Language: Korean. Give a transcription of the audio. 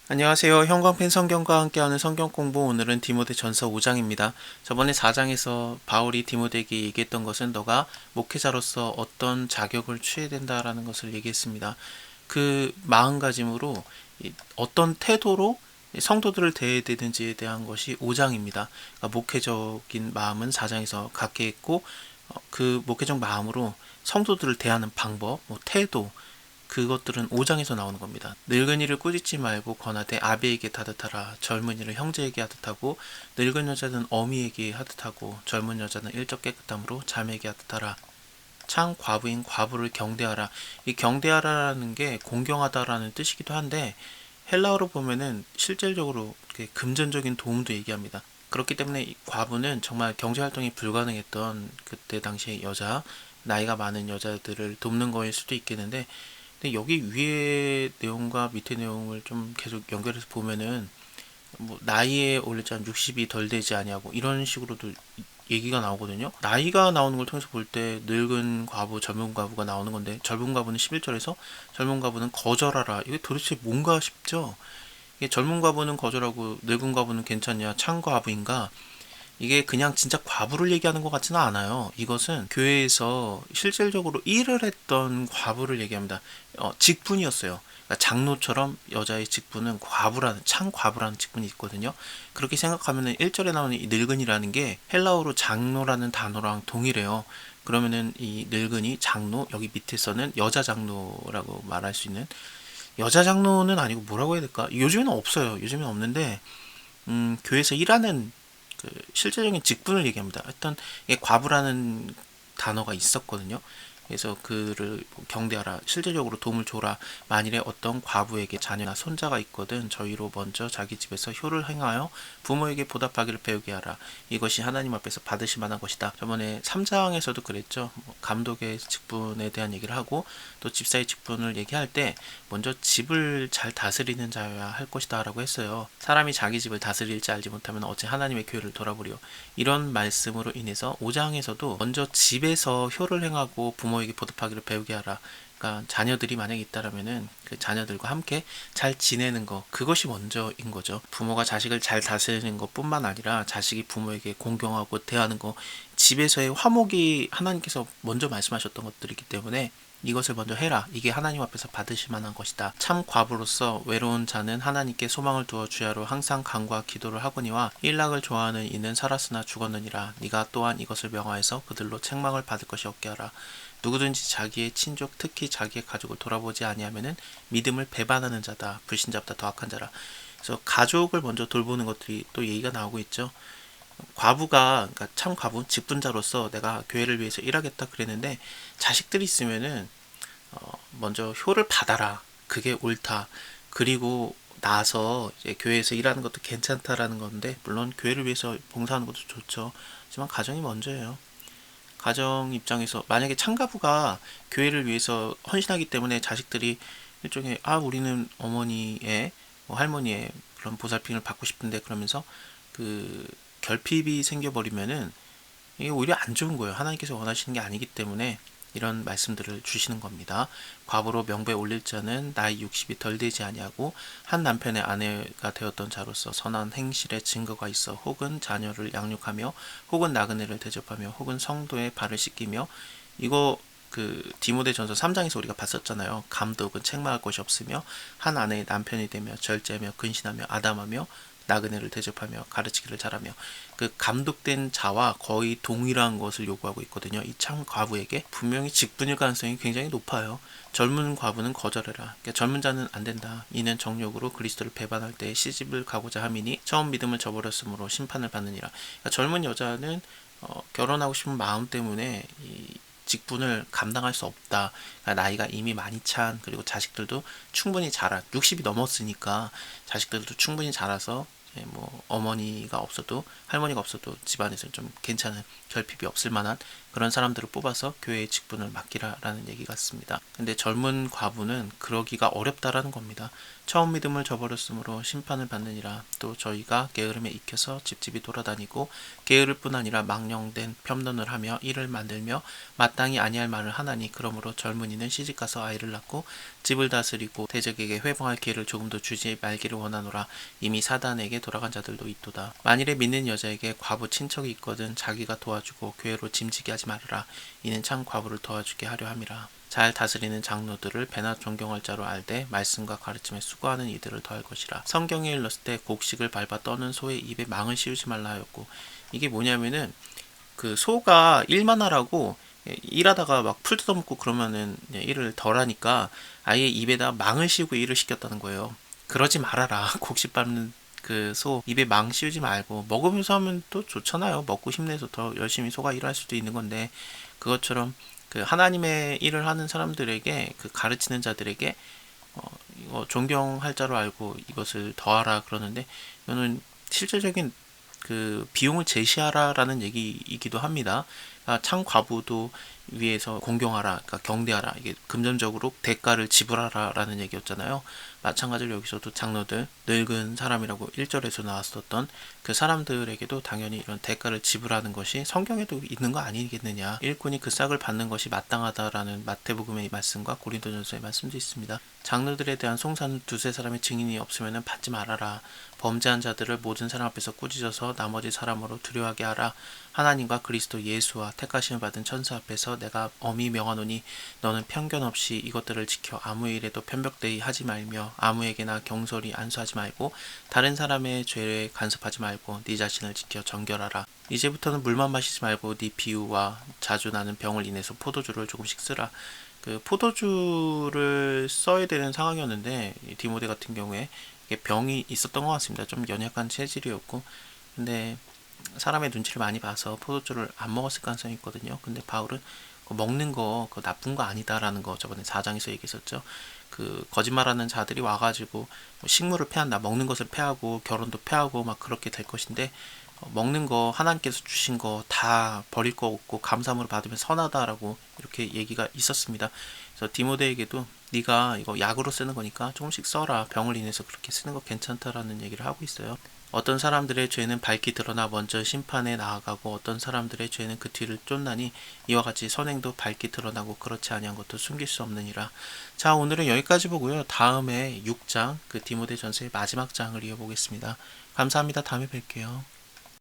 안녕하세요. 형광펜 성경과 함께하는 성경 공부, 오늘은 디모데전서 5장입니다. 저번에 4장에서 바울이 디모데에게 얘기했던 것은 너가 목회자로서 어떤 자격을 취해야 된다라는 것을 얘기했습니다. 그 마음가짐으로 어떤 태도로 성도들을 대해야 되는지에 대한 것이 5장입니다. 그러니까 목회적인 마음은 4장에서 갖게 했고, 그 목회적 마음으로 성도들을 대하는 방법, 태도, 그것들은 5장에서 나오는 겁니다. 늙은이를 꾸짖지 말고 권하되 아비에게 다듯하라. 젊은이를 형제에게 하듯하고 늙은 여자는 어미에게 하듯하고 젊은 여자는 일적 깨끗함으로 자매에게 하듯하라. 창 과부인 과부를 경대하라. 이 경대하라라는 게 공경하다라는 뜻이기도 한데, 헬라어로 보면은 실질적으로 금전적인 도움도 얘기합니다. 그렇기 때문에 이 과부는 정말 경제활동이 불가능했던 그때 당시의 여자, 나이가 많은 여자들을 돕는 거일 수도 있겠는데, 근데 여기 위에 내용과 밑에 내용을 좀 계속 연결해서 보면은 뭐 나이에 올렸지 60이 덜 되지 아니하고 이런 식으로도 얘기가 나오거든요. 나이가 나오는 걸 통해서 볼 때 늙은 과부, 젊은 과부가 나오는 건데, 젊은 과부는 11절에서 젊은 과부는 거절하라. 이게 도대체 뭔가 싶죠? 이게 젊은 과부는 거절하고 늙은 과부는 괜찮냐, 창 과부인가? 이게 그냥 진짜 과부를 얘기하는 것 같지는 않아요. 이것은 교회에서 실질적으로 일을 했던 과부를 얘기합니다. 직분이었어요. 그러니까 장로처럼 여자의 직분은 과부라는, 창 과부라는 직분이 있거든요. 그렇게 생각하면 1절에 나오는 이 늙은이라는 게 헬라어로 장로라는 단어랑 동일해요. 그러면은 이 늙은이, 장로, 여기 밑에서는 여자 장로라고 말할 수 있는, 여자 장로는 아니고 뭐라고 해야 될까? 요즘에는 없어요. 요즘에는 없는데, 교회에서 일하는 그 실질적인 직분을 얘기합니다. 하여튼 이게 과부라는 단어가 있었거든요. 그래서 그를 경대하라, 실질적으로 도움을 줘라. 만일에 어떤 과부에게 자녀나 손자가 있거든 저희로 먼저 자기 집에서 효를 행하여 부모에게 보답하기를 배우게 하라. 이것이 하나님 앞에서 받으실 만한 것이다. 저번에 3장에서도 그랬죠. 감독의 직분에 대한 얘기를 하고, 또 집사의 직분을 얘기할 때 먼저 집을 잘 다스리는 자여야 할 것이다 라고 했어요. 사람이 자기 집을 다스릴 줄 알지 못하면 어찌 하나님의 교회를 돌아보리요. 이런 말씀으로 인해서 5장에서도 먼저 집에서 효를 행하고 부모에게 보답하기를 배우게 하라. 그러니까 자녀들이 만약에 있다라면은 그 자녀들과 함께 잘 지내는 거, 그것이 먼저인 거죠. 부모가 자식을 잘 다스리는 것뿐만 아니라 자식이 부모에게 공경하고 대하는 거, 집에서의 화목이 하나님께서 먼저 말씀하셨던 것들이기 때문에 이것을 먼저 해라. 이게 하나님 앞에서 받으실 만한 것이다. 참 과부로서 외로운 자는 하나님께 소망을 두어 주야로 항상 간구와 기도를 하거니와 일락을 좋아하는 이는 살았으나 죽었느니라. 네가 또한 이것을 명하여서 그들로 책망을 받을 것이 없게 하라. 누구든지 자기의 친족, 특히 자기의 가족을 돌아보지 아니하면은 믿음을 배반하는 자다. 불신자보다 더 악한 자라. 그래서 가족을 먼저 돌보는 것들이 또 얘기가 나오고 있죠. 과부가, 그러니까 참 과부, 직분자로서 내가 교회를 위해서 일하겠다 그랬는데, 자식들이 있으면은 먼저 효를 받아라. 그게 옳다. 그리고 나서 이제 교회에서 일하는 것도 괜찮다라는 건데, 물론 교회를 위해서 봉사하는 것도 좋죠. 하지만 가정이 먼저예요. 가정 입장에서 만약에 참가부가 교회를 위해서 헌신하기 때문에 자식들이 일종의 우리는 어머니의 할머니의 그런 보살핌을 받고 싶은데, 그러면서 그 결핍이 생겨버리면은 이게 오히려 안 좋은 거예요. 하나님께서 원하시는 게 아니기 때문에 이런 말씀들을 주시는 겁니다. 과부로 명부에 올릴 자는 나이 60이 덜 되지 아니하고 한 남편의 아내가 되었던 자로서 선한 행실의 증거가 있어 혹은 자녀를 양육하며 혹은 나그네를 대접하며 혹은 성도의 발을 씻기며, 이거 그 디모데전서 3장에서 우리가 봤었잖아요. 감독은 책망할 것이 없으며 한 아내의 남편이 되며 절제하며 근신하며 아담하며 나그네를 대접하며 가르치기를 잘하며, 그 감독된 자와 거의 동일한 것을 요구하고 있거든요. 이 참 과부에게 분명히 직분일 가능성이 굉장히 높아요. 젊은 과부는 거절해라. 그러니까 젊은 자는 안 된다. 이는 정욕으로 그리스도를 배반할 때 시집을 가고자 함이니 처음 믿음을 저버렸으므로 심판을 받느니라. 그러니까 젊은 여자는 결혼하고 싶은 마음 때문에 이 직분을 감당할 수 없다. 그러니까 나이가 이미 많이 찬, 그리고 자식들도 충분히 자라, 60이 넘었으니까 자식들도 충분히 자라서 뭐 어머니가 없어도 할머니가 없어도 집안에서 좀 괜찮은, 결핍이 없을 만한 그런 사람들을 뽑아서 교회의 직분을 맡기라라는 얘기 같습니다. 근데 젊은 과부는 그러기가 어렵다라는 겁니다. 처음 믿음을 저버렸으므로 심판을 받느니라. 또 저희가 게으름에 익혀서 집집이 돌아다니고 게으를 뿐 아니라 망령된 편론을 하며 이를 만들며 마땅히 아니할 말을 하나니 그러므로 젊은이는 시집가서 아이를 낳고 집을 다스리고 대적에게 회방할 기회를 조금도 주지 말기를 원하노라. 이미 사단에게 돌아간 자들도 있도다. 만일에 믿는 여자에게 과부 친척이 있거든 자기가 도와주고 교회로 짐지게 하지 말으라. 이는 참 과부를 도와주게 하려 함이라. 잘 다스리는 장로들을 배나 존경할 자로 알되 말씀과 가르침에 수고하는 이들을 더할 것이라. 성경에 일렀을 때 곡식을 밟아 떠는 소의 입에 망을 씌우지 말라 하였고, 이게 뭐냐면은 그 소가 일만 하라고 일하다가 막 풀 뜯어먹고 그러면은 일을 덜 하니까 아예 입에다 망을 씌우고 일을 시켰다는 거예요. 그러지 말아라. 곡식 밟는 그 소 입에 망 씌우지 말고 먹으면서 하면 또 좋잖아요. 먹고 힘내서 더 열심히 소가 일할 수도 있는 건데, 그것처럼 그 하나님의 일을 하는 사람들에게, 그 가르치는 자들에게 이거 존경할 자로 알고 이것을 더하라 그러는데, 이거는 실질적인 그 비용을 제시하라라는 얘기이기도 합니다. 창 과부도 위에서 공경하라, 그러니까 경대하라, 이게 금전적으로 대가를 지불하라라는 얘기였잖아요. 마찬가지로 여기서도 장로들, 늙은 사람이라고 1절에서 나왔었던 그 사람들에게도 당연히 이런 대가를 지불하는 것이 성경에도 있는 거 아니겠느냐. 일꾼이 그 싹을 받는 것이 마땅하다라는 마태복음의 말씀과 고린도전서의 말씀도 있습니다. 장로들에 대한 송사는 두세 사람의 증인이 없으면 받지 말아라. 범죄한 자들을 모든 사람 앞에서 꾸짖어서 나머지 사람으로 두려워하게 하라. 하나님과 그리스도 예수와 택하심을 받은 천사 앞에서 내가 엄히 명하노니 너는 편견 없이 이것들을 지켜 아무 일에도 편벽되이 하지 말며 아무에게나 경솔히 안수하지 말고 다른 사람의 죄에 간섭하지 말고 네 자신을 지켜 정결하라. 이제부터는 물만 마시지 말고 네 비유와 자주 나는 병을 인해서 포도주를 조금씩 쓰라. 그 포도주를 써야 되는 상황이었는데 디모데 같은 경우에 병이 있었던 것 같습니다. 좀 연약한 체질이었고, 근데 사람의 눈치를 많이 봐서 포도주를 안 먹었을 가능성이 있거든요. 근데 바울은 먹는 거 그거 나쁜 거 아니다라는 거 저번에 4장에서 얘기했었죠. 그 거짓말하는 자들이 와가지고 식물을 패한다, 먹는 것을 패하고 결혼도 패하고 막 그렇게 될 것인데, 먹는 거 하나님께서 주신 거 다 버릴 거 없고 감사함으로 받으면 선하다라고 이렇게 얘기가 있었습니다. 그래서 디모데에게도 네가 이거 약으로 쓰는 거니까 조금씩 써라. 병을 인해서 그렇게 쓰는 거 괜찮다라는 얘기를 하고 있어요. 어떤 사람들의 죄는 밝히 드러나 먼저 심판에 나아가고 어떤 사람들의 죄는 그 뒤를 쫓나니 이와 같이 선행도 밝히 드러나고 그렇지 아니한 것도 숨길 수 없느니라. 자, 오늘은 여기까지 보고요. 다음에 6장 그 디모데전서의 마지막 장을 이어보겠습니다. 감사합니다. 다음에 뵐게요.